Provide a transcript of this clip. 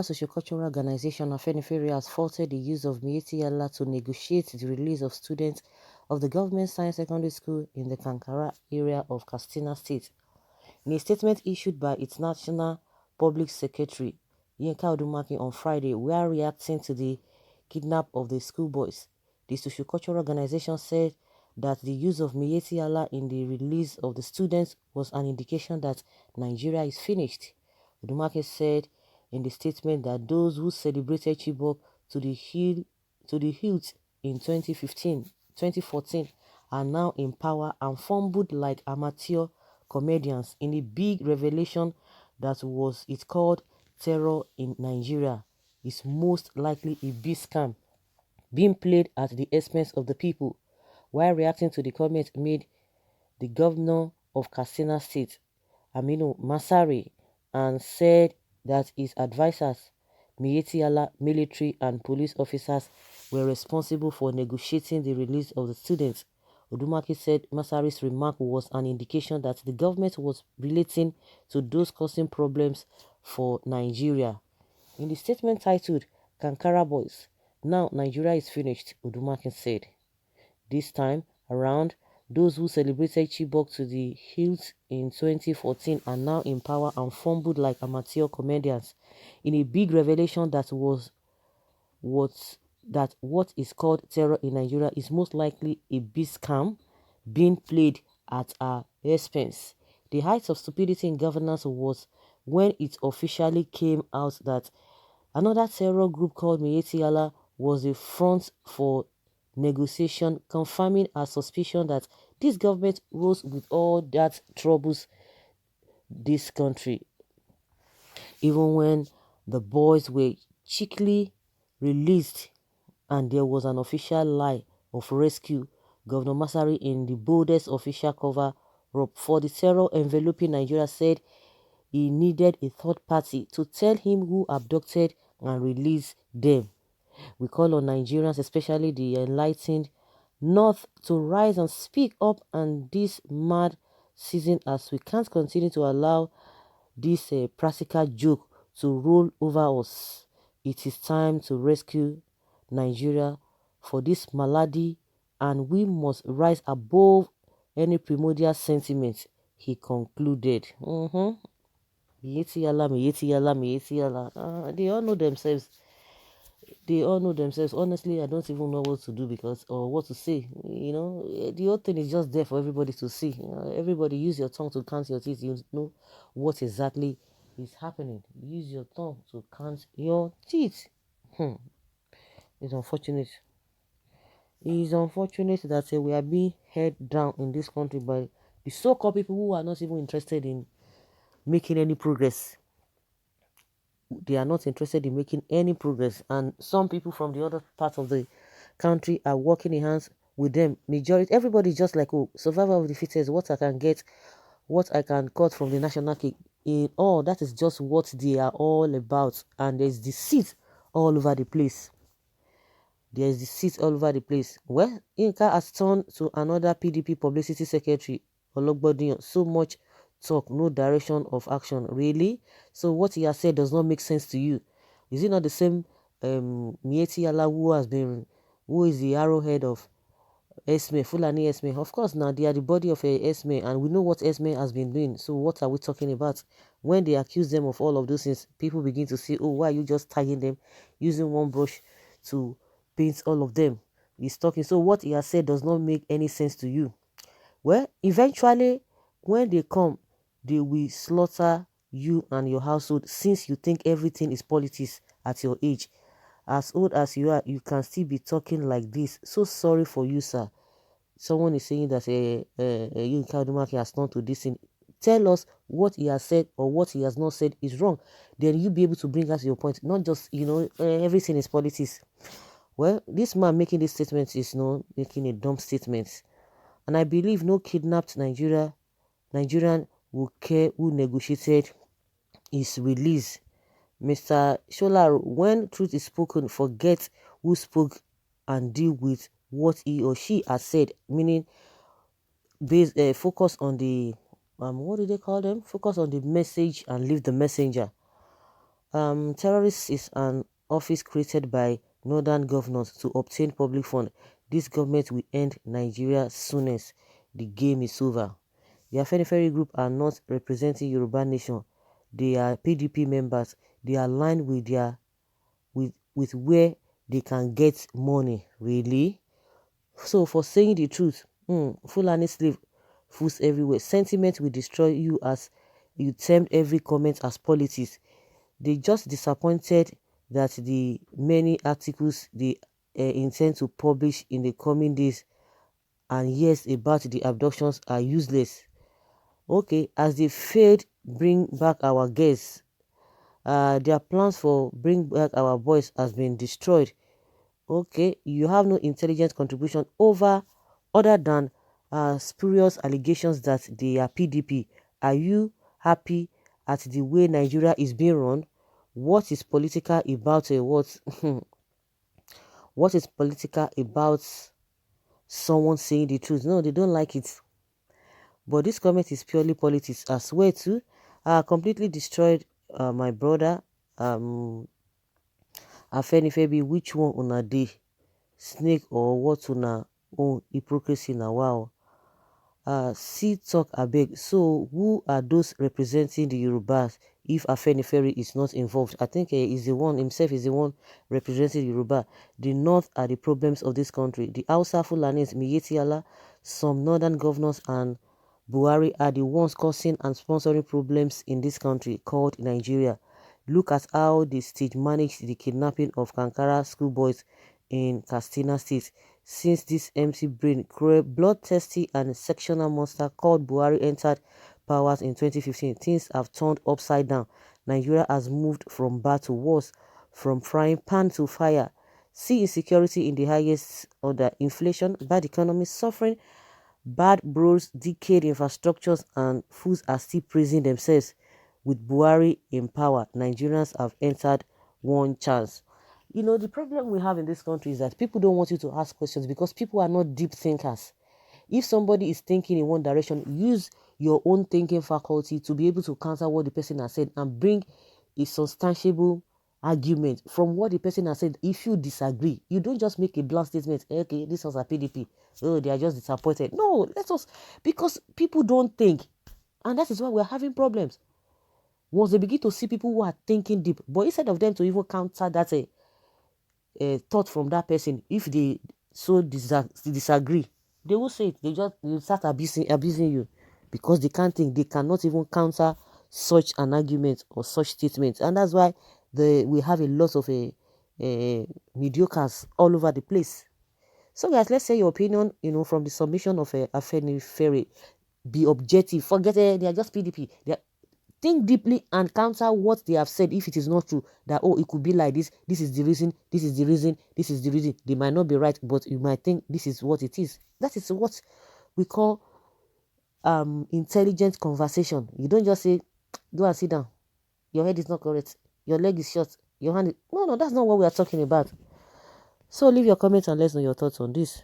Yoruba Sociocultural Organization Afenifere has faulted the use of Miyetti to negotiate the release of students of the government science secondary school in the Kankara area of Katsina State. In a statement issued by its National Public Secretary, Yinka Odumaki, on Friday, while reacting to the kidnap of the schoolboys, the Sociocultural Organization said that the use of Miyetti in the release of the students was an indication that Nigeria is finished. Odumaki said in the statement that those who celebrated Chibok to the hilt in 2014 are now in power and fumbled like amateur comedians in a big revelation that was it called terror in Nigeria is most likely a big scam being played at the expense of the people. While reacting to the comment made, the governor of Katsina State, Aminu Masari, and said that his advisors, Miyetti military and police officers, were responsible for negotiating the release of the students. Odumaki said Masari's remark was an indication that the government was relating to those causing problems for Nigeria. In the statement titled Kankara Boys, "Now Nigeria is finished," Odumaki said. This time around, those who celebrated Chibok to the hilt in 2014 are now in power and fumbled like amateur comedians in a big revelation that what is called terror in Nigeria is most likely a big scam being played at our expense. The height of stupidity in governance was when it officially came out that another terror group called Miyetti was the front for negotiation, confirming our suspicion that this government rose with all that troubles this country. Even when the boys were cheekily released and there was an official lie of rescue, Governor Masari, in the boldest official cover up for the terror enveloping Nigeria, said he needed a third party to tell him who abducted and released them. We call on Nigerians, especially the enlightened North, to rise and speak up on this mad season, as we can't continue to allow this practical joke to roll over us. It is time to rescue Nigeria for this malady, and we must rise above any primordial sentiment, he concluded. Miyetti Allah. They all know themselves. Honestly, I don't even know what to do or what to say. The whole thing is just there for everybody to see. Everybody use your tongue to count your teeth. You know what exactly is happening. Use your tongue to count your teeth. It's unfortunate. It's unfortunate that we are being held down in this country by the so-called people who are not even interested in making any progress. They are not interested in making any progress, and some people from the other part of the country are working in hands with them. Majority, everybody just like, oh, survival of the fittest, what I can get, what I can cut from the national cake. In all, that is just what they are all about, and there's deceit all over the place. There's deceit all over the place. Well, Inka has turned to another PDP publicity secretary, Ologbodiyan. So much talk, no direction of action. Really? So what he has said does not make sense to you? Is it not the same Miyetti who is the arrowhead of Esme, Fulani Esme? Of course, now they are the body of Esme, and we know what Esme has been doing. So what are we talking about? When they accuse them of all of those things, people begin to say, oh, why are you just tagging them, using one brush to paint all of them? He's talking. So what he has said does not make any sense to you. Well, eventually, when they come, they will slaughter you and your household, since you think everything is politics at your age. As old as you are, you can still be talking like this. So sorry for you, sir. Someone is saying that you Kadumaki has turned to this thing. Tell us what he has said or what he has not said is wrong. Then you'll be able to bring us your point. Not just, everything is politics. Well, this man making this statement is making a dumb statement. And I believe no kidnapped Nigerian will care who negotiated his release. Mr. Shola, when truth is spoken, forget who spoke and deal with what he or she has said. Meaning, focus on the, what do they call them? Focus on the message and leave the messenger. Terrorist is an office created by northern governors to obtain public fund. This government will end Nigeria soonest. The game is over. The Afenifere group are not representing Yoruba nation. They are PDP members. They are aligned with their with where they can get money. Really? So for saying the truth, Fulani slave fools everywhere. Sentiment will destroy you as you termed every comment as politics. They just disappointed that the many articles they intend to publish in the coming days and years about the abductions are useless. Okay, as they failed bring back our guests, their plans for bring back our boys has been destroyed. Okay, you have no intelligent contribution over other than spurious allegations that they are PDP. Are you happy at the way Nigeria is being run? What is political about what is political about someone saying the truth? No, they don't like it. But this comment is purely politics as well too. Completely destroyed my brother. Afenifebi, which one on a day? Snake or what una own hypocrisy na wow. See talk abeg. So who are those representing the Yorubas if Afenifere is not involved? I think is the one himself is the one representing Yoruba. The North are the problems of this country. The Hausa Fulanis, Miyetti, some northern governors and Buhari are the ones causing and sponsoring problems in this country called Nigeria. Look at how the state managed the kidnapping of Kankara schoolboys in Katsina State. Since this MC brain, cruel, bloodthirsty and sectional monster called Buhari entered powers in 2015, things have turned upside down. Nigeria has moved from bad to worse, from frying pan to fire. See insecurity in the highest order, inflation, bad economy, suffering, bad bros, decayed infrastructures, and fools are still praising themselves. With Buhari in power, Nigerians have entered one chance. You know, the problem we have in this country is that people don't want you to ask questions because people are not deep thinkers. If somebody is thinking in one direction, use your own thinking faculty to be able to counter what the person has said and bring a substantiable argument from what the person has said. If you disagree, you don't just make a blunt statement, okay, this was a PDP, oh, they are just disappointed. No, let us, because people don't think, and that is why we're having problems. Once they begin to see people who are thinking deep, but instead of them to even counter that thought from that person, if they so disagree, they will say it. They start abusing you because they can't think. They cannot even counter such an argument or such statement, and that's why we have a lot of mediocres all over the place. So guys, let's say your opinion, from the submission of Afenifere. Be objective. Forget they are just PDP. Think deeply and counter what they have said if it is not true. That, oh, it could be like this. This is the reason. This is the reason. This is the reason. They might not be right, but you might think this is what it is. That is what we call intelligent conversation. You don't just say, go and sit down. Your head is not correct. Your leg is short. Your hand is... No, that's not what we are talking about. So leave your comments and let us know your thoughts on this.